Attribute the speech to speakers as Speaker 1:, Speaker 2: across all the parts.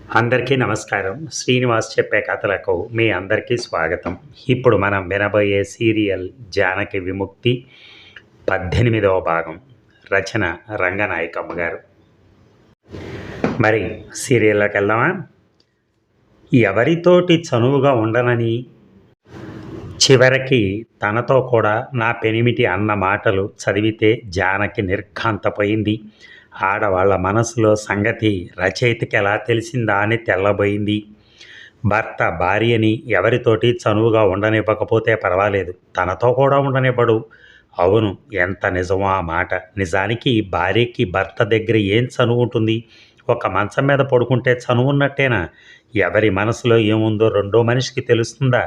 Speaker 1: అందరికీ నమస్కారం. శ్రీనివాస్ చెప్పే కథలకు మీ అందరికీ స్వాగతం. ఇప్పుడు మనం వినబోయే సీరియల్ 'జానకి విముక్తి' 18వ భాగం. రచన రంగనాయకమ్మ గారు. మరి సీరియల్లోకి వెళ్దామా? ఎవరితోటి చనువుగా ఉండనని, చివరికి తనతో కూడా నా పెనిమిటి అన్న మాటలు చదివితే జానకి నిర్ఘాంతపోయింది. ఆడవాళ్ల మనసులో సంగతి రచయితకి ఎలా తెలిసిందా అని తెల్లబోయింది. భర్త భార్యని ఎవరితోటి చనువుగా ఉండనివ్వకపోతే పర్వాలేదు, తనతో కూడా ఉండనివ్వడు. అవును, ఎంత నిజమో ఆ మాట. నిజానికి భార్యకి భర్త దగ్గర ఏం చనువు ఉంటుంది? ఒక మంచం మీద పడుకుంటే చనువు ఉన్నట్టేనా? ఎవరి మనసులో ఏముందో రెండో మనిషికి తెలుస్తుందా?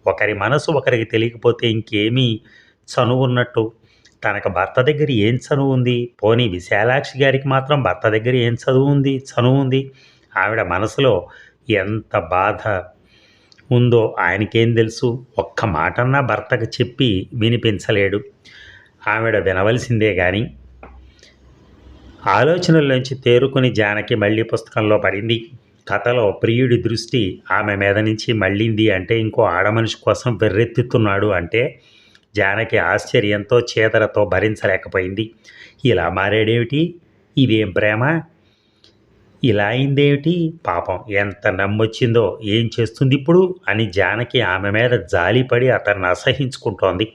Speaker 1: ఒకరి మనసు ఒకరికి తెలియకపోతే ఇంకేమీ చనువు ఉన్నట్టు? తనకు భర్త దగ్గర ఏం చనువు ఉంది? పోనీ విశాలాక్షి గారికి మాత్రం భర్త దగ్గర ఏం చనువు ఉంది? ఆవిడ మనసులో ఎంత బాధ ఉందో ఆయనకేం తెలుసు? ఒక్క మాటన్నా భర్తకు చెప్పి వినిపించలేడు. ఆవిడ వినవలసిందే కానీ. ఆలోచనల్లోంచి తేరుకుని జానకి మళ్ళీ పుస్తకంలో పడింది. కథలో ప్రియుడి దృష్టి ఆమె మీద నుంచి మళ్ళింది అంటే ఇంకో ఆడమనిషి కోసం వెర్రెత్తుతున్నాడు అంటే జానకి ఆశ్చర్యంతో చేదరతో భరించలేకపోయింది. ఇలా మారాడేమిటి? ఇదేం ప్రేమ? ఇలా అయిందేమిటి? పాపం ఎంత నమ్మొచ్చిందో, ఏం చేస్తుంది ఇప్పుడు అని జానకి ఆమె మీద జాలిపడి అతన్ని అసహించుకుంటోంది.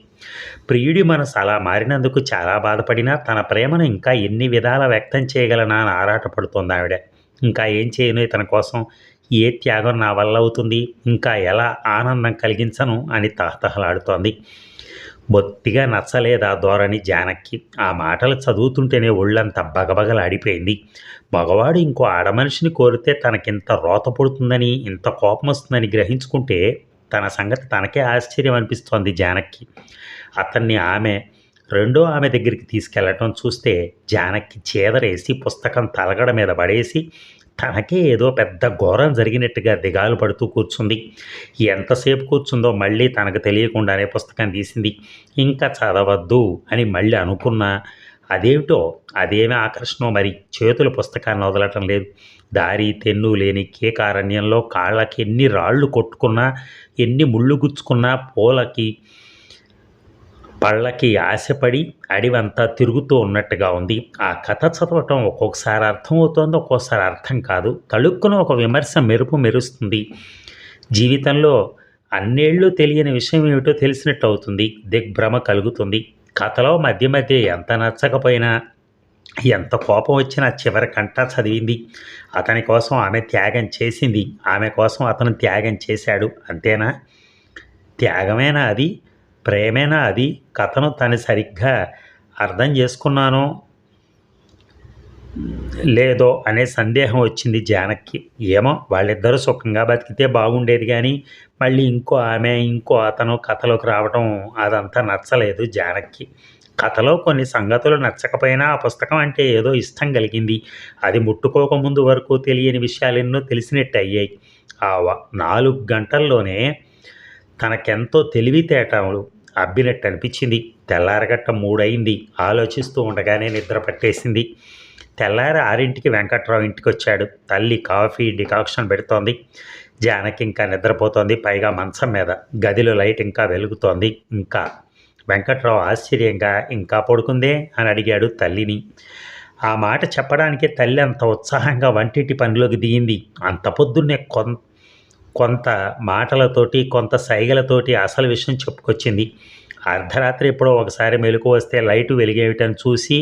Speaker 1: ప్రియుడి మనసు అలా మారినందుకు చాలా బాధపడినా తన ప్రేమను ఇంకా ఎన్ని విధాల వ్యక్తం చేయగలనా అని ఆరాటపడుతోంది ఆవిడ. ఇంకా ఏం చేయను ఇతని కోసం? ఏ త్యాగం నా వల్ల అవుతుంది? ఇంకా ఎలా ఆనందం కలిగించను అని తహతహలాడుతోంది. బొత్తిగా నచ్చలేదు ఆ ధోరణి జానకి. ఆ మాటలు చదువుతుంటేనే ఒళ్ళంతా బగబగలాడిపోయింది. మగవాడు ఇంకో ఆడమనిషిని కోరితే తనకింత రోత పుడుతుందని, ఇంత కోపం వస్తుందని గ్రహించుకుంటే తన సంగతి తనకే ఆశ్చర్యం అనిపిస్తోంది జానకి. అతన్ని రెండో ఆమె దగ్గరికి తీసుకెళ్లటం చూస్తే జానకి చేదరేసి పుస్తకం తలగడ మీద పడేసి తనకే ఏదో పెద్ద ఘోరం జరిగినట్టుగా దిగాలు పడుతూ కూర్చుంది. ఎంతసేపు కూర్చుందో మళ్ళీ తనకు తెలియకుండానే పుస్తకం తీసింది. ఇంకా చదవద్దు అని మళ్ళీ అనుకున్నా అదేమిటో, అదేమి ఆకర్షణో మరి, చేతులు పుస్తకాన్ని వదలటం లేదు. దారి తెన్ను లేని కేకారణ్యంలో కాళ్ళకి ఎన్ని రాళ్ళు కొట్టుకున్నా, ఎన్ని ముళ్ళు గుచ్చుకున్నా పూలకి పళ్ళకి ఆశపడి అడివంతా తిరుగుతూ ఉన్నట్టుగా ఉంది. ఆ కథ చదవటం ఒక్కొక్కసారి అర్థమవుతోంది, ఒక్కోసారి అర్థం కాదు. తళుక్కున ఒక విమర్శ మెరుస్తుంది. జీవితంలో అన్నేళ్ళు తెలియని విషయం ఏమిటో తెలిసినట్టు అవుతుంది. దిగ్భ్రమ కలుగుతుంది. కథలో మధ్య మధ్య ఎంత నచ్చకపోయినా, ఎంత కోపం వచ్చినా చివరికంటా చదివింది. అతని కోసం ఆమె త్యాగం చేసింది, ఆమె కోసం అతను త్యాగం చేశాడు. అంతేనా? త్యాగమేనా అది? ప్రేమేనా అది? కథను తను సరిగ్గా అర్థం చేసుకున్నానో లేదో అనే సందేహం వచ్చింది జానకి. ఏమో, వాళ్ళిద్దరూ సుఖంగా బతికితే బాగుండేది కానీ మళ్ళీ ఇంకో అతను కథలోకి రావడం అదంతా నచ్చలేదు జానకి. కథలో కొన్ని సంగతులు నచ్చకపోయినా ఆ పుస్తకం అంటే ఏదో ఇష్టం కలిగింది. అది ముట్టుకోకముందు వరకు తెలియని విషయాలెన్నో తెలిసినట్టు అయ్యాయి. ఆ 4 గంటల్లోనే తనకెంతో తెలివితేటలు అబ్బినట్టు అనిపించింది. తెల్లారగట్ట 3 అయింది. ఆలోచిస్తూ ఉండగానే నిద్ర పట్టేసింది. తెల్లారి 6ంటికి వెంకట్రావు ఇంటికి వచ్చాడు. తల్లి కాఫీ డికాక్షన్ పెడుతోంది. జానకి ఇంకా నిద్రపోతోంది, పైగా మంచం మీద. గదిలో లైట్ ఇంకా వెలుగుతోంది. ఇంకా వెంకట్రావు ఆశ్చర్యంగా ఇంకా పడుకుందే అని అడిగాడు తల్లిని. ఆ మాట చెప్పడానికే తల్లి అంత ఉత్సాహంగా వంటింటి పనిలోకి దిగింది. అంత పొద్దున్నే కొంత మాటలతోటి, కొంత సైగలతోటి అసలు విషయం చెప్పుకొచ్చింది. అర్ధరాత్రి ఎప్పుడో ఒకసారి మెలకు వస్తే లైటు వెలిగేయటం చూసి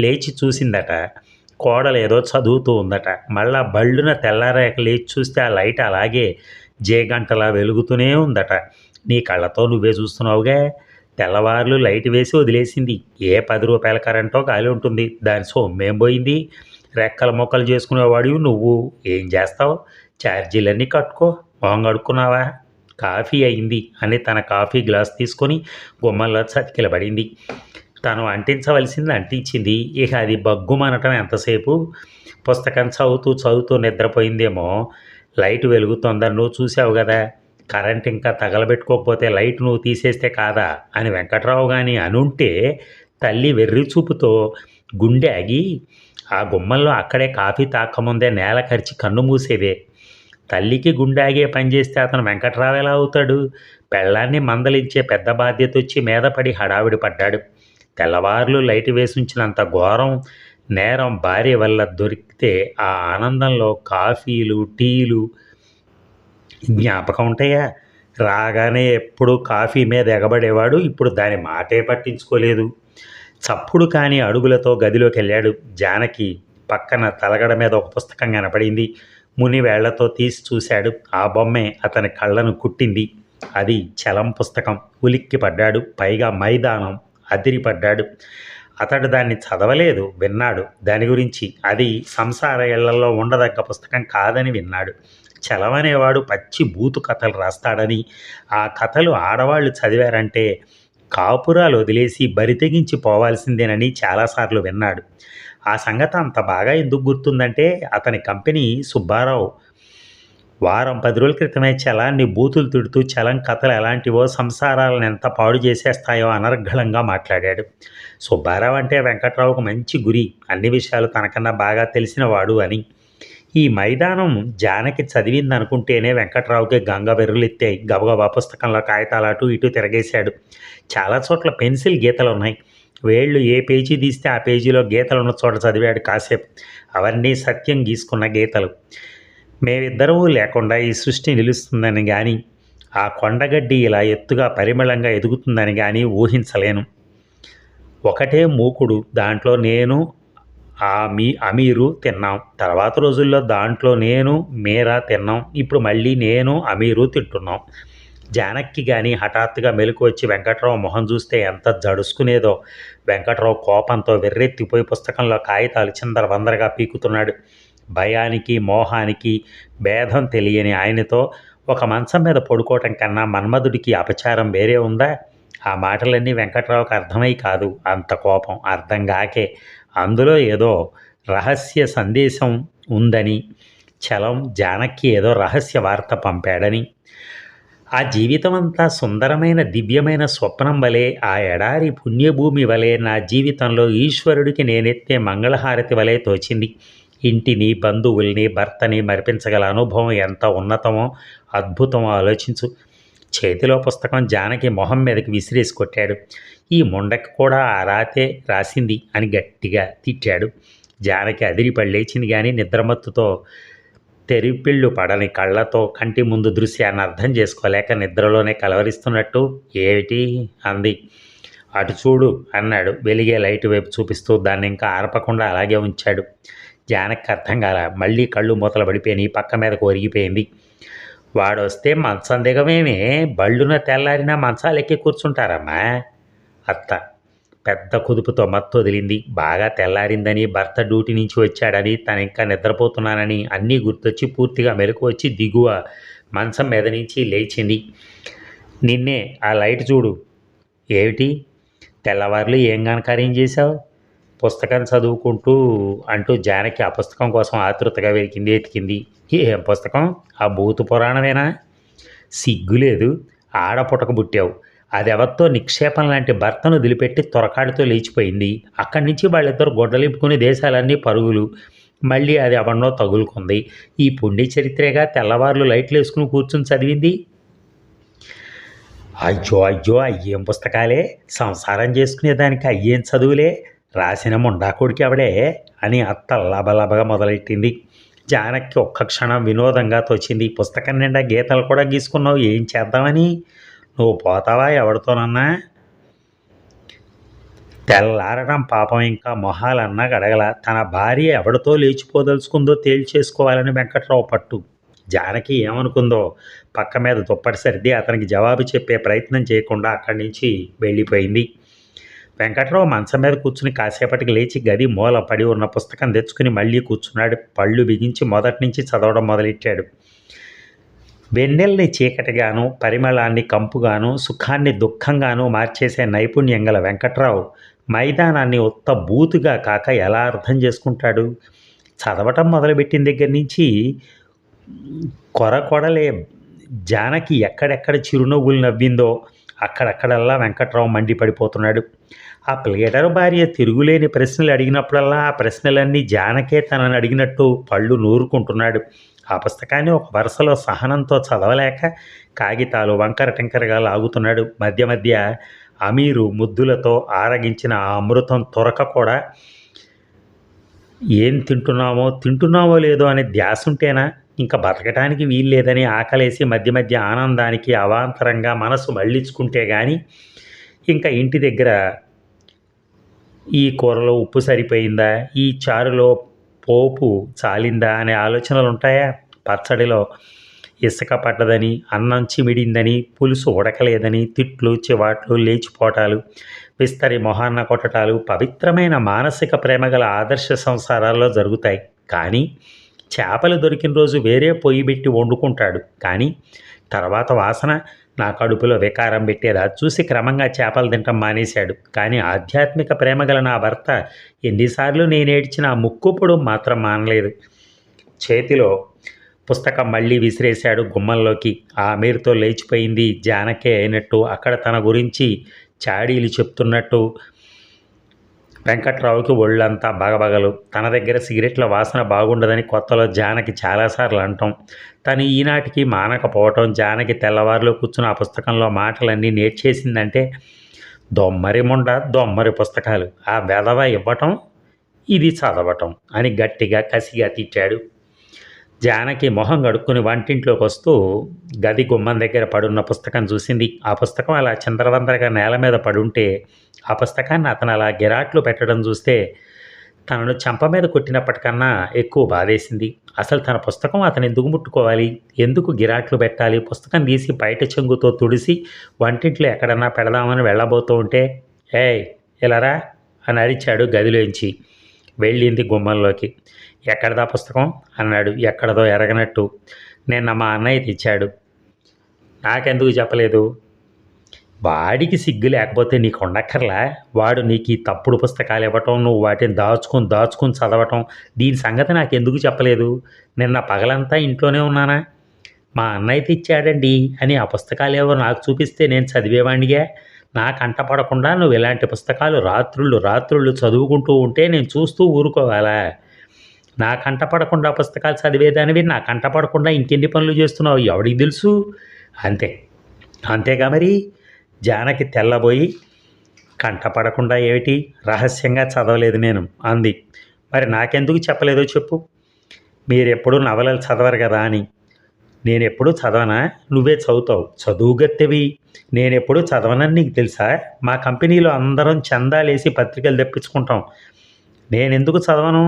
Speaker 1: లేచి చూసిందట. కోడలు ఏదో చదువుతూ ఉందట. మళ్ళా బళ్ళున తెల్లారాక లేచి చూస్తే ఆ లైట్ అలాగే జేగంటలా వెలుగుతూనే ఉందట. నీ కళ్ళతో నువ్వే చూస్తున్నావుగా. తెల్లవార్లు లైట్ వేసి వదిలేసింది. ఏ 10 రూపాయల కరెంటో గాలి ఉంటుంది. దాని సొమ్మేం పోయింది? రెక్కల మొక్కలు చేసుకునేవాడివి నువ్వు ఏం చేస్తావు? ఛార్జీలన్నీ కట్టుకో. మొహం కడుక్కున్నావా? కాఫీ అయింది అని తన కాఫీ గ్లాస్ తీసుకొని గుమ్మంలో చతికిలబడింది. తను అంటించవలసింది అంటించింది. ఇక అది బగ్గుమనటం ఎంతసేపు? పుస్తకం చదువుతూ నిద్రపోయిందేమో. లైట్ వెలుగుతోందని నువ్వు చూసావు కదా. కరెంట్ ఇంకా తగలబెట్టుకోకపోతే లైట్ నువ్వు తీసేస్తే కాదా అని వెంకట్రావు కానీ అనుంటే తల్లి వెర్రి చూపుతో గుండె ఆగి ఆ గుమ్మంలో అక్కడే కాఫీ తాకముందే నేల కరిచి కన్ను మూసేదే. తల్లికి గుండాగే పనిచేస్తే అతను వెంకట్రావు ఎలా అవుతాడు? పెళ్ళాన్ని మందలించే పెద్ద బాధ్యతొచ్చి మీద పడి హడావిడి పడ్డాడు. తెల్లవార్లు లైటు వేసుంచినంత ఘోరం నేరం భార్య వల్ల దొరికితే ఆ ఆనందంలో కాఫీలు, టీలు జ్ఞాపకం ఉంటాయా? రాగానే ఎప్పుడూ కాఫీ మీద ఎగబడేవాడు. ఇప్పుడు దాని మాటే పట్టించుకోలేదు. చప్పుడు కాని అడుగులతో గదిలోకెళ్ళాడు. జానకి పక్కన తలగడ మీద ఒక పుస్తకం కనపడింది. ముని వేళ్లతో తీసి చూశాడు. ఆ బొమ్మే అతని కళ్ళను కుట్టింది. అది చలం పుస్తకం. ఉలిక్కి పడ్డాడు. పైగా మైదానం. అదిరిపడ్డాడు. అతడు దాన్ని చదవలేదు, విన్నాడు దాని గురించి. అది సంసార ఇళ్లలో ఉండదగ్గ పుస్తకం కాదని విన్నాడు. చలం అనేవాడు పచ్చి బూతు కథలు రాస్తాడని, ఆ కథలు ఆడవాళ్ళు చదివారంటే కాపురాలు వదిలేసి బరితెగించి పోవాల్సిందేనని చాలాసార్లు విన్నాడు. ఆ సంగతి అంత బాగా ఎందుకు గుర్తుందంటే అతని కంపెనీ సుబ్బారావు వారం 10 రోజుల క్రితమే చలాన్ని బూతులు తిడుతూ చలం కథలు ఎలాంటివో, సంసారాలను ఎంత పాడు చేసేస్తాయో అనర్గళంగా మాట్లాడాడు. సుబ్బారావు అంటే వెంకట్రావుకు మంచి గురి, అన్ని విషయాలు తనకన్నా బాగా తెలిసినవాడు అని. ఈ మైదానం జానకి చదివిందనుకుంటేనే వెంకట్రావుకి గంగ వెర్రులెత్తాయి. గబగబా పుస్తకంలో కాగితాలు అటు ఇటు తిరగేశాడు. చాలా చోట్ల పెన్సిల్ గీతలున్నాయి. వేళ్ళు ఏ పేజీ తీస్తే ఆ పేజీలో గీతలున్న చోట చదివాడు కాసేపు. అవన్నీ సత్యం గీసుకున్న గీతలు. మేమిద్దరూ లేకుండా ఈ సృష్టి నిలుస్తుందని కానీ, ఆ కొండగడ్డి ఇలా ఎత్తుగా పరిమళంగా ఎదుగుతుందని కానీ ఊహించలేను. ఒకటే మూకుడు, దాంట్లో నేను అమీరు తిన్నాం. తర్వాత రోజుల్లో దాంట్లో నేను మీరా తిన్నాం. ఇప్పుడు మళ్ళీ నేను అమీరు తింటున్నాం. జానక్కి కానీ హఠాత్తుగా మెలకు వచ్చి వెంకట్రావు మొహం చూస్తే ఎంత జడుసుకునేదో. వెంకట్రావు కోపంతో వెర్రెత్తిపోయి పుస్తకంలో కాగితాలు చిందరవందరగా పీకుతున్నాడు. భయానికి మోహానికి భేదం తెలియని ఆయనతో ఒక మంచం మీద పడుకోవటం కన్నా మన్మధుడికి అపచారం వేరే ఉందా? ఆ మాటలన్నీ వెంకట్రావుకి అర్థమై కాదు, అంత కోపం అర్థం కాకే అందులో ఏదో రహస్య సందేశం ఉందని, చలం జానకి ఏదో రహస్య వార్త పంపాడని. ఆ జీవితమంతా సుందరమైన దివ్యమైన స్వప్నం వలె, ఆ ఎడారి పుణ్యభూమి వలె నా జీవితంలో ఈశ్వరుడికి నేనెత్తే మంగళహారతి వలె తోచింది. ఇంటిని, బంధువుల్ని, భర్తని మరిపించగల అనుభవం ఎంత ఉన్నతమో, అద్భుతమో ఆలోచించు. చేతిలో పుస్తకం జానకి మొహం మీదకి విసిరేసి కొట్టాడు. ఈ ముండకి కూడా ఆ రాతే రాసింది అని గట్టిగా తిట్టాడు. జానకి అదిరిపడి లేచింది కానీ నిద్రమత్తుతో తెరిపిళ్ళు పడని కళ్ళతో కంటి ముందు దృశ్యాన్ని అర్థం చేసుకోలేక నిద్రలోనే కలవరిస్తున్నట్టు ఏమిటి అంది. అటు చూడు అన్నాడు వెలిగే లైటు వైపు చూపిస్తూ. దాన్ని ఇంకా ఆర్పకుండా అలాగే ఉంచాడు. జానకి అర్థం కాల. మళ్ళీ కళ్ళు మూతలు పడిపోయినాయి. పక్క మీదకు ఒరిగిపోయింది. వాడొస్తే మంచం దిగమేమే, బళ్ళున తెల్లారినా మంచాలు ఎక్కి కూర్చుంటారమ్మా. అత్త పెద్ద కుదుపుతో మత్తు వదిలింది. బాగా తెల్లారిందని, భర్త డ్యూటీ నుంచి వచ్చాడని, తను ఇంకా నిద్రపోతున్నానని అన్నీ గుర్తొచ్చి పూర్తిగా మెలకు వచ్చి దిగువ మంచం మీద నుంచి లేచింది. నిన్నే ఆ లైట్ చూడు. ఏమిటి తెల్లవారులు ఏం గనకార్యం చేశావు? పుస్తకం చదువుకుంటూ అంటూ జానకి ఆ పుస్తకం కోసం ఆతృతగా ఎతికింది. ఏం పుస్తకం? ఆ భూత పురాణమేనా? సిగ్గులేదు, ఆడపుటక పుట్టావు. అదెవరితో నిక్షేపం లాంటి భర్తను వదిలిపెట్టి తొరకాడితో లేచిపోయింది. అక్కడి నుంచి వాళ్ళిద్దరు గొడ్డలింపుకుని దేశాలన్నీ పరుగులు. మళ్ళీ అది ఎవన్నో తగులుకుంది. ఈ పుణ్య చరిత్రేగా తెల్లవారులు లైట్లు వేసుకుని కూర్చుని చదివింది. అయ్యో అయ్యో, అయ్యేం పుస్తకాలే, సంసారం చేసుకునేదానికి అయ్యేం చదువులే, రాసిన ముండాకొడికి అవడే అని అత్త లబలబగా మొదలెట్టింది. జానకి ఒక్క క్షణం వినోదంగా తోచింది. పుస్తకం నిండా గీతలు కూడా గీసుకున్నావు, ఏం చేద్దామని? నువ్వు పోతావా ఎవరితోనన్నా? తెల్లారడం పాపం ఇంకా మొహాలన్నా గడగల. తన భార్య ఎవరితో లేచిపోదలుచుకుందో తేల్చేసుకోవాలని వెంకట్రావు పట్టు. జానకి ఏమనుకుందో పక్క మీద దుప్పటి సర్ది అతనికి జవాబు చెప్పే ప్రయత్నం చేయకుండా అక్కడి నుంచి వెళ్ళిపోయింది. వెంకట్రావు మంచం మీద కూర్చుని కాసేపటికి లేచి గది మూల పడి ఉన్న పుస్తకం తెచ్చుకుని మళ్ళీ కూర్చున్నాడు. పళ్ళు బిగించి మొదటి నుంచి చదవడం మొదలెట్టాడు. వెన్నెల్ని చీకటిగాను, పరిమళాన్ని కంపుగాను, సుఖాన్ని దుఃఖంగాను మార్చేసే నైపుణ్యం గల వెంకట్రావు మైదానాన్ని ఉత్త బూతుగా కాక ఎలా అర్థం చేసుకుంటాడు? చదవటం మొదలుపెట్టిన దగ్గర నుంచి కొరకొడలే జానకి ఎక్కడెక్కడ చిరునవ్వులు నవ్విందో, అక్కడక్కడల్లా వెంకట్రావు మండిపడిపోతున్నాడు. ఆ ప్లేడరు భార్య తిరుగులేని ప్రశ్నలు అడిగినప్పుడల్లా ఆ ప్రశ్నలన్నీ జానకే తనని అడిగినట్టు పళ్ళు నూరుకుంటున్నాడు. ఆ పుస్తకాన్ని ఒక వరుసలో సహనంతో చదవలేక కాగితాలు వంకర టింకరగా లాగుతున్నాడు. మధ్య మధ్య అమీరు ముద్దులతో ఆరగించిన ఆ అమృతం తొరక కూడా ఏం తింటున్నామో లేదో అనే ధ్యాసుంటేనా ఇంకా బతకటానికి వీల్లేదని ఆకలేసి మధ్య మధ్య ఆనందానికి అవాంతరంగా మనసు మళ్ళించుకుంటే కానీ ఇంకా ఇంటి దగ్గర ఈ కూరలో ఉప్పు సరిపోయిందా, ఈ చారులో పోపు చాలిందా అనే ఆలోచనలు ఉంటాయా? పచ్చడిలో ఇసుక పడ్డదని, అన్నం చిమిడిందని, పులుసు ఉడకలేదని, తిట్లు చివాట్లు లేచిపోటాలు, విస్తరి మొహాన్న కొట్టటాలు పవిత్రమైన మానసిక ప్రేమ గల ఆదర్శ సంసారాల్లో జరుగుతాయి. కానీ చేపలు దొరికిన రోజు వేరే పొయ్యి పెట్టి వండుకుంటాడు. కానీ తర్వాత వాసన నా కడుపులో వికారం పెట్టేది. అది చూసి క్రమంగా చేపలు తినటం మానేశాడు. కానీ ఆధ్యాత్మిక ప్రేమ గల నా భర్త ఎన్నిసార్లు నేనేడ్చిన ఆ ముక్కుపుడు మాత్రం మానలేదు. చేతిలో పుస్తకం మళ్ళీ విసిరేశాడు గుమ్మంలోకి. ఆ అమీర్తో లేచిపోయింది జానకే అయినట్టు, అక్కడ తన గురించి చాడీలు చెప్తున్నట్టు వెంకట్రావుకి ఒళ్ళంతా బగబగలు. తన దగ్గర సిగరెట్ల వాసన బాగుండదని కొత్తలో జానకి చాలాసార్లు అంటాం. తను ఈనాటికి మానకపోవటం, జానకి తెల్లవారులో కూర్చుని ఆ పుస్తకంలో మాటలన్నీ నేర్చేసిందంటే దొమ్మరి పుస్తకాలు, ఆ వెధవ ఇవ్వటం, ఇది చదవటం అని గట్టిగా కసిగా తిట్టాడు. జానకి మొహం కడుక్కుని వంటింట్లోకి వస్తూ గది గుమ్మం దగ్గర పడున్న పుస్తకం చూసింది. ఆ పుస్తకం అలా చిందరవందరగా నేల మీద పడుంటే ఆ పుస్తకాన్ని అతను అలా గిరాట్లు పెట్టడం చూస్తే తనను చెంప మీద కొట్టినప్పటికన్నా ఎక్కువ బాధేసింది. అసలు తన పుస్తకం అతను ఎందుకు ముట్టుకోవాలి, ఎందుకు గిరాట్లు పెట్టాలి? పుస్తకం తీసి బయట చెంగుతో తుడిసి వంటింట్లో ఎక్కడన్నా పెడదామని వెళ్ళబోతూ ఉంటే ఏయ్ ఇలారా అని అరిచాడు గదిలోంచి. వెళ్ళింది గుమ్మంలోకి. ఎక్కడదా పుస్తకం అన్నాడు ఎక్కడదో ఎరగనట్టు. నిన్న మా అన్నయ్య తెచ్చాడు. నాకెందుకు చెప్పలేదు? వాడికి సిగ్గు లేకపోతే నీకు ఉండక్కర్లా? వాడు నీకు ఈ తప్పుడు పుస్తకాలు ఇవ్వటం, నువ్వు వాటిని దాచుకుని చదవటం, దీని సంగతి నాకెందుకు చెప్పలేదు? నిన్న పగలంతా ఇంట్లోనే ఉన్నానా? మా అన్నయ్య తెచ్చాడండి అని ఆ పుస్తకాలు ఏవో నాకు చూపిస్తే నేను చదివేవాడిగా. నా కంట పడకుండా నువ్వు ఇలాంటి పుస్తకాలు రాత్రుళ్ళు చదువుకుంటూ ఉంటే నేను చూస్తూ ఊరుకోవాలా? నా కంట పడకుండా పుస్తకాలు చదివేదానివి నా కంట పడకుండా ఇంకెన్ని పనులు చేస్తున్నావు ఎవడికి తెలుసు? అంతేగా మరి. జానకి తెల్లబోయి కంటపడకుండా ఏమిటి, రహస్యంగా చదవలేదు నేను అంది. మరి నాకెందుకు చెప్పలేదో చెప్పు. మీరెప్పుడూ నవలలు చదవరు కదా అని. నేనెప్పుడూ చదవనా? నువ్వే చదువుతావు, చదువుగత్తెవి. నేనెప్పుడూ చదవనని నీకు తెలుసా? మా కంపెనీలో అందరం చందాలేసి పత్రికలు తెప్పించుకుంటాం. నేనెందుకు చదవను?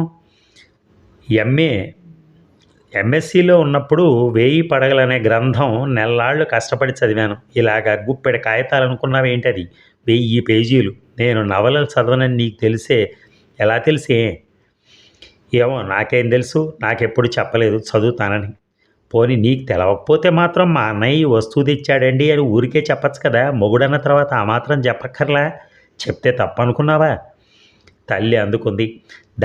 Speaker 1: ఎంఎస్సిలో ఉన్నప్పుడు 1000 పడగలనే గ్రంథం నెల్లాళ్ళు కష్టపడి చదివాను. ఇలాగ గుప్పెడు కాగితాలు అనుకున్నావేంటది? 1000 పేజీలు. నేను నవలలు చదవనని నీకు ఎలా తెలిసే? ఏమో నాకేం తెలుసు, నాకెప్పుడు చెప్పలేదు చదువుతానని. పోనీ నీకు తెలవకపోతే మాత్రం మా అన్నయ్య ఈ వస్తువు తెచ్చాడండి అని ఊరికే చెప్పచ్చు కదా. మొగుడన్న తర్వాత ఆ మాత్రం చెప్పక్కర్లా? చెప్తే తప్పనుకున్నావా? తల్లి అందుకుంది.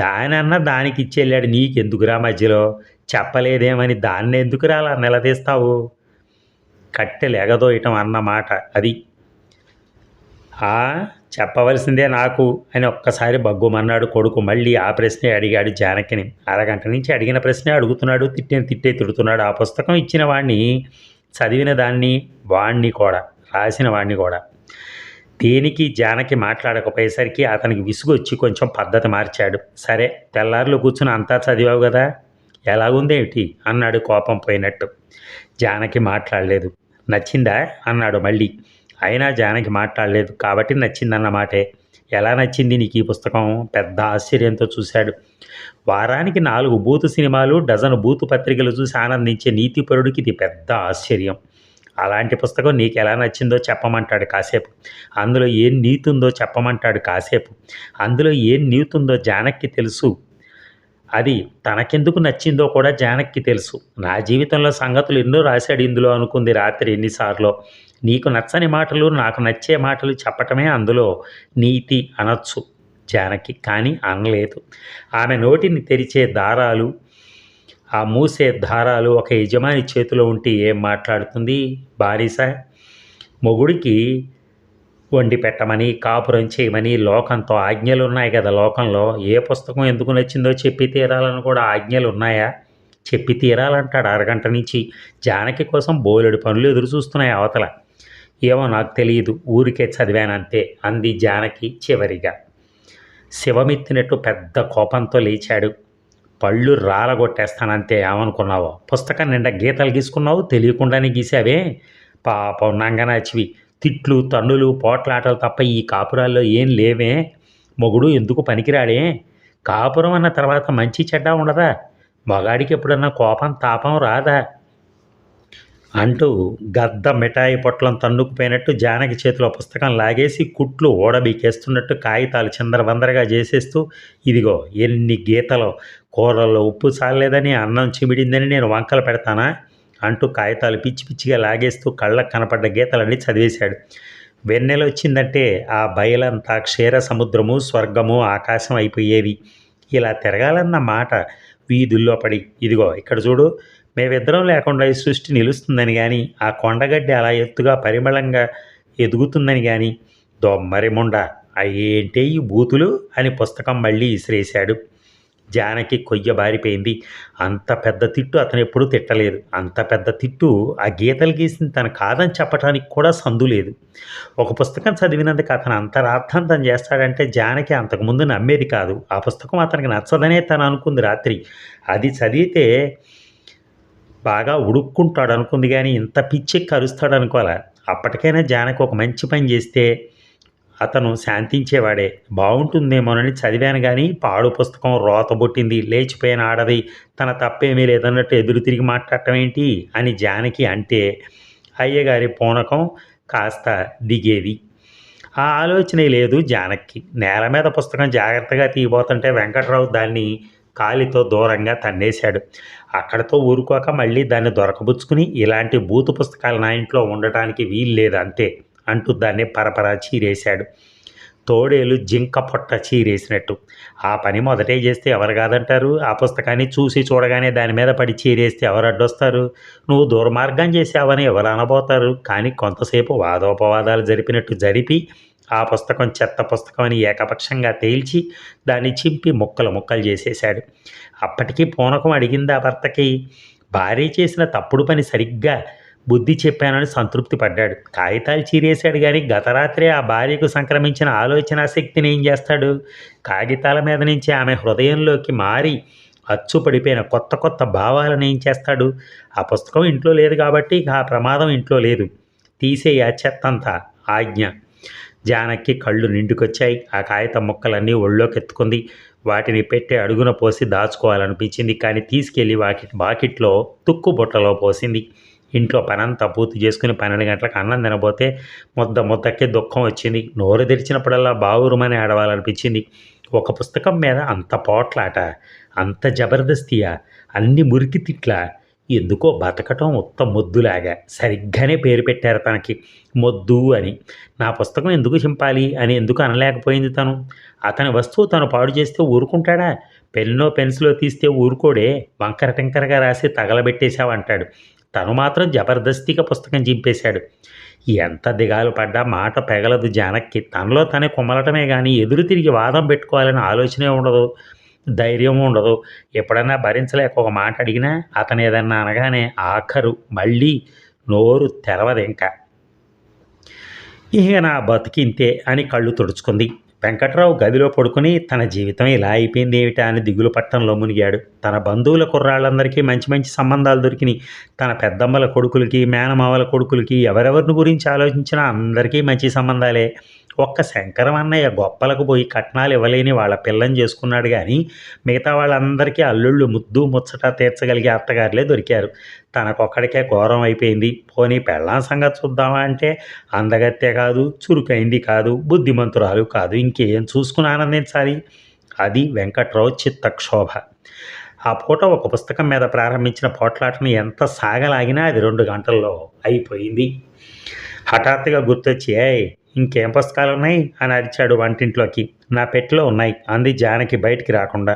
Speaker 1: దానన్నా దానికి ఇచ్చెళ్ళాడు, నీకెందుకురా మధ్యలో? చెప్పలేదేమని దాన్ని ఎందుకురా అలా నిలదీస్తావు? కట్టెలు ఎగదోయటం అన్నమాట అది. చెప్పవలసిందే నాకు అని ఒక్కసారి బగ్గుమన్నాడు కొడుకు. మళ్ళీ ఆ ప్రశ్నే అడిగాడు జానకిని. అరగంట నుంచి అడిగిన ప్రశ్నే అడుగుతున్నాడు, తిట్టే తిడుతున్నాడు. ఆ పుస్తకం ఇచ్చిన వాడిని, చదివిన దాన్ని, వాణ్ణి కూడా, రాసిన వాణ్ణి కూడా. దేనికి జానకి మాట్లాడకపోయేసరికి అతనికి విసుగొచ్చి కొంచెం పద్ధతి మార్చాడు. సరే తెల్లారులు కూర్చుని అంతా చదివావు కదా, ఎలాగుందేమిటి అన్నాడు కోపం పోయినట్టు. జానకి మాట్లాడలేదు. నచ్చిందా అన్నాడు మళ్ళీ. అయినా జానకి మాట్లాడలేదు కాబట్టి నచ్చిందన్నమాటే. ఎలా నచ్చింది నీకు ఈ పుస్తకం? పెద్ద ఆశ్చర్యంతో చూశాడు. వారానికి 4 బూతు సినిమాలు, డజను బూతు పత్రికలు చూసి ఆనందించే నీతిపరుడికి ఇది పెద్ద ఆశ్చర్యం. అలాంటి పుస్తకం నీకు ఎలా నచ్చిందో చెప్పమంటాడు కాసేపు. అందులో ఏం నీతి ఉందో చెప్పమంటాడు కాసేపు. అందులో ఏం నీతి ఉందో జానకి తెలుసు. అది తనకెందుకు నచ్చిందో కూడా జానకి తెలుసు. నా జీవితంలో సంగతులు ఎన్నో రాశాడు ఇందులో అనుకుంది రాత్రి ఎన్నిసార్లో. నీకు నచ్చని మాటలు, నాకు నచ్చే మాటలు చెప్పటమే అందులో నీతి అనొచ్చు జానకి. కానీ అనలేదు. ఆమె నోటిని తెరిచే దారాలు, ఆ మూసే దారాలు ఒక యజమాని చేతిలో ఉంటే ఏం మాట్లాడుతుంది? బానిస మొగుడికి వండి పెట్టమని, కాపురం చేయమని లోకంతో ఆజ్ఞలున్నాయి కదా లోకంలో. ఏ పుస్తకం ఎందుకు నచ్చిందో చెప్పి తీరాలని కూడా ఆజ్ఞలున్నాయా? చెప్పి తీరాలంటాడు అరగంట నుంచి. జానకి కోసం బోలెడు పనులు ఎదురు చూస్తున్నాయి అవతల. ఏమో నాకు తెలీదు. ఊరికే చదివానంతే అంది జానకి చివరిగా. శివమెత్తినట్టు పెద్ద కోపంతో లేచాడు. పళ్ళు రాలగొట్టేస్తానంతే ఏమనుకున్నావో? పుస్తకం నిండా గీతలు గీసుకున్నావు, తెలియకుండానే గీసావే. పాపం నంగనాచివి. తిట్లు, తన్నులు, పోట్లాటలు తప్ప ఈ కాపురాల్లో ఏం లేవే. మొగుడు ఎందుకు పనికిరాడే? కాపురం అన్న తర్వాత మంచి చెడ్డ ఉండదా? మగాడికి ఎప్పుడన్నా కోపం తాపం రాదా? అంటూ గద్ద మిఠాయి పొట్లం తన్నుకుపోయినట్టు జానకి చేతిలో పుస్తకం లాగేసి కుట్లు ఓడబీకేస్తున్నట్టు కాగితాలు చిందరవందరగా చేసేస్తూ, ఇదిగో ఎన్ని గీతలో, కూరల్లో ఉప్పు చాలేదని అన్నం చిమిడిందని నేను వంకలు పెడతానా అంటూ కాగితాలు పిచ్చి పిచ్చిగా లాగేస్తూ కళ్ళకు కనపడ్డ గీతలన్నీ చదివేశాడు. వెన్నెల వచ్చిందంటే ఆ బయలంతా క్షీర సముద్రము, స్వర్గము, ఆకాశం అయిపోయేవి. ఇలా తిరగాలన్న మాట వీధుల్లో పడి, ఇదిగో ఇక్కడ చూడు, మేమిద్దరం లేకుండా ఈ సృష్టి నిలుస్తుందని కానీ, ఆ కొండగడ్డి అలా ఎత్తుగా పరిమళంగా ఎదుగుతుందని కానీ, దొమ్మరి ముండ ఏంటే ఈ బూతులు అని పుస్తకం మళ్ళీ ఇసిరేశాడు. జానకి కొయ్య బారిపోయింది. అంత పెద్ద తిట్టు అతను ఎప్పుడూ తిట్టలేదు. అంత పెద్ద తిట్టు ఆ గీతలు గీసింది తను కాదని చెప్పడానికి కూడా సందు లేదు. ఒక పుస్తకం చదివినందుకు అతను అంత రాద్ధాంతం చేస్తాడంటే జానకి అంతకుముందు నమ్మేది కాదు. ఆ పుస్తకం అతనికి నచ్చదనే తను అనుకుంది రాత్రి. అది చదివితే బాగా ఉడుక్కుంటాడు అనుకుంది కానీ ఇంత పిచ్చెక్కి అరుస్తాడు అనుకోలే. అప్పటికైనా జానకి ఒక మంచి పని చేస్తే అతను శాంతించేవాడే. బాగుంటుందేమోనని చదివాను కానీ పాడు పుస్తకం రోతబొట్టింది, లేచిపోయిన ఆడది, తన తప్పేమీ లేదన్నట్టు ఎదురు తిరిగి మాట్లాడటం ఏంటి అని జానకి అంటే అయ్యగారి పూనకం కాస్త దిగేది. ఆ ఆలోచనే లేదు జానకి. నేల మీద పుస్తకం జాగ్రత్తగా తీయబోతుంటే వెంకట్రావు దాన్ని కాలితో దూరంగా తన్నేశాడు. అక్కడితో ఊరుకోక మళ్ళీ దాన్ని దొరకబుచ్చుకుని, ఇలాంటి బూతు పుస్తకాలు నా ఇంట్లో ఉండటానికి వీల్లేదు అంతే అంటూ దాన్ని పరపరా చీరేశాడు. తోడేలు జింక పొట్ట చీరేసినట్టు. ఆ పని మొదటే చేస్తే ఎవరు కాదంటారు? ఆ పుస్తకాన్ని చూసి చూడగానే దాని మీద పడి చీరేస్తే ఎవరు అడ్డొస్తారు? నువ్వు దుర్మార్గం చేసావని ఎవరు అనబోతారు? కానీ కొంతసేపు వాదోపవాదాలు జరిపినట్టు జరిపి ఆ పుస్తకం చెత్త పుస్తకం అని ఏకపక్షంగా తేల్చి దాన్ని చింపి ముక్కలు ముక్కలు చేసేశాడు. అప్పటికీ పూనకం అడిగింది ఆ భర్తకి. భార్య చేసిన తప్పుడు పని సరిగ్గా బుద్ధి చెప్పానని సంతృప్తి పడ్డాడు. కాగితాలు చీరేశాడు కానీ గత రాత్రే ఆ భార్యకు సంక్రమించిన ఆలోచన శక్తిని ఏం చేస్తాడు? కాగితాల మీద నుంచి ఆమె హృదయంలోకి మారి అచ్చు పడిపోయిన కొత్త కొత్త భావాలను ఏం చేస్తాడు? ఆ పుస్తకం ఇంట్లో లేదు కాబట్టి ఆ ప్రమాదం ఇంట్లో లేదు. తీసేయ చెత్తంతా ఆజ్ఞ. జానకి కళ్ళు నిండుకొచ్చాయి. ఆ కాగితం ముక్కలన్నీ ఒళ్ళోకి ఎత్తుకుంది. వాటిని పెట్టి అడుగున పోసి దాచుకోవాలనిపించింది. కానీ తీసుకెళ్ళి బాకిట్లో తుక్కు బుట్టలో పోసింది. ఇంట్లో పనంతా పూర్తి చేసుకుని 12 గంటలకు అన్నం తినబోతే ముద్దకి దుఃఖం వచ్చింది. నోరు తెరిచినప్పుడల్లా బావురుమని ఆడవాలనిపించింది. ఒక పుస్తకం మీద అంత పోట్లాట, అంత జబర్దస్తియా, అన్ని మురికి తిట్లా. ఎందుకో బతకటం ఉత్త మొద్దులాగా. సరిగ్గానే పేరు పెట్టారు తనకి, మొద్దు అని. నా పుస్తకం ఎందుకు చింపాలి అని ఎందుకు అనలేకపోయింది తను? అతని వస్తువు తను పాడు చేస్తే ఊరుకుంటాడా? పెన్నో పెన్సిలో తీస్తే ఊరుకోడే. వంకర టింకరగా రాసి తగలబెట్టేశావంటాడు. తను మాత్రం జబర్దస్తిగా పుస్తకం చింపేశాడు. ఎంత దిగాలు పడ్డా మాట పెగలదు జానక్కి. తనలో తనే కుమ్మలటమే కానీ ఎదురు తిరిగి వాదం పెట్టుకోవాలని ఆలోచనే ఉండదు, ధైర్యం ఉండదు. ఎప్పుడన్నా భరించలేక ఒక మాట అడిగినా అతను ఏదన్నా అనగానే ఆఖరు మళ్ళీ నోరు తెరవదు ఇంకా. ఇక నా బతికింతే అని కళ్ళు తుడుచుకుంది. వెంకట్రావు గదిలో పడుకుని తన జీవితం ఇలా అయిపోయింది ఏమిటా అని దిగులు పట్టంలో మునిగాడు. తన బంధువుల కుర్రాళ్ళందరికీ మంచి మంచి సంబంధాలు దొరికినాయి. తన పెద్దమ్మల కొడుకులకి, మేనమావల కొడుకులకి ఎవరెవరిని గురించి ఆలోచించినా అందరికీ మంచి సంబంధాలే. ఒక్క శంకరం అన్నయ్య గొప్పలకు పోయి కట్నాలు ఇవ్వలేని వాళ్ళ పిల్లని చేసుకున్నాడు కానీ మిగతా వాళ్ళందరికీ అల్లుళ్ళు ముద్దు ముచ్చట తీర్చగలిగే అత్తగారులే దొరికారు. తనకొక్కడికే ఘోరం అయిపోయింది. పోనీ పెళ్ళాం సంగతి చూద్దామా అంటే అందగత్తే కాదు, చురుకైంది కాదు, బుద్ధిమంతురాలు కాదు. ఇంకేం చూసుకుని ఆనందించాలి? అది వెంకట్రావు చిత్తక్షోభ. ఆ పూట ఒక పుస్తకం మీద ప్రారంభించిన పోట్లాటను ఎంత సాగలాగినా అది 2 గంటల్లో అయిపోయింది. హఠాత్తుగా గుర్తొచ్చి, ఏయ్ ఇంకేం పుస్తకాలు ఉన్నాయి అని అరిచాడు వంటింట్లోకి. నా పెట్టెలో ఉన్నాయి అంది జానకి బయటికి రాకుండా.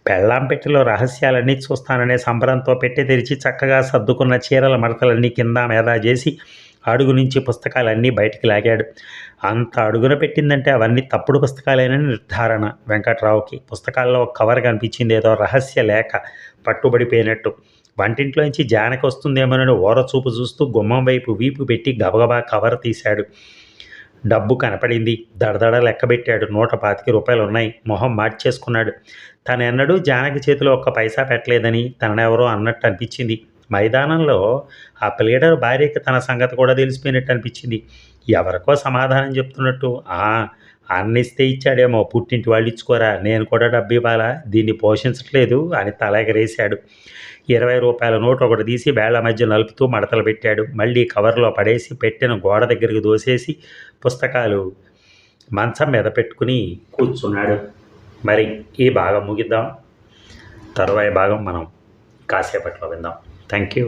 Speaker 1: పెళ్ళాం పెట్టెలో రహస్యాలన్నీ చూస్తాననే సంబరంతో పెట్టె తెరిచి చక్కగా సర్దుకున్న చీరల మడతలన్నీ కింద మీద చేసి అడుగు నుంచి పుస్తకాలన్నీ బయటికి లాగాడు. అంత అడుగున పెట్టిందంటే అవన్నీ తప్పుడు పుస్తకాలేనని నిర్ధారణ వెంకట్రావుకి. పుస్తకాల్లో ఒక కవర్ కనిపించింది, ఏదో రహస్య లేఖ పట్టుబడిపోయినట్టు. వంటింట్లోంచి జానకి వస్తుందేమోనని ఓరచూపు చూస్తూ గుమ్మం వైపు వీపు పెట్టి గబగబా కవర్ తీశాడు. డబ్బు కనపడింది. దడదడ లెక్కబెట్టాడు. 125 రూపాయలు ఉన్నాయి. మొహం మార్చేసుకున్నాడు. తనెన్నడూ జానకి చేతిలో ఒక్క పైసా పెట్టలేదని తననెవరో అన్నట్టు అనిపించింది. మైదానంలో ఆ ప్లేడర్ భార్యకి తన సంగతి కూడా తెలిసిపోయినట్టు అనిపించింది. ఎవరికో సమాధానం చెప్తున్నట్టు, అన్నిస్తే ఇచ్చాడేమో, పుట్టింటి వాళ్ళు ఇచ్చుకోరా, నేను కూడా డబ్బు ఇవ్వాలా, దీన్ని పోషించట్లేదు అని తల ఎగరేశాడు. 20 రూపాయల నోటు ఒకటి తీసి వేళ్ల మధ్య నలుపుతూ మడతలు పెట్టాడు. మళ్ళీ కవర్లో పడేసి పెట్టిన గోడ దగ్గరికి దోసేసి పుస్తకాలు మంచం మీద పెట్టుకుని కూర్చున్నాడు. మరి ఈ భాగం ముగిద్దాం. తరువాయి భాగం మనం కాసేపట్లో విందాం. Thank you.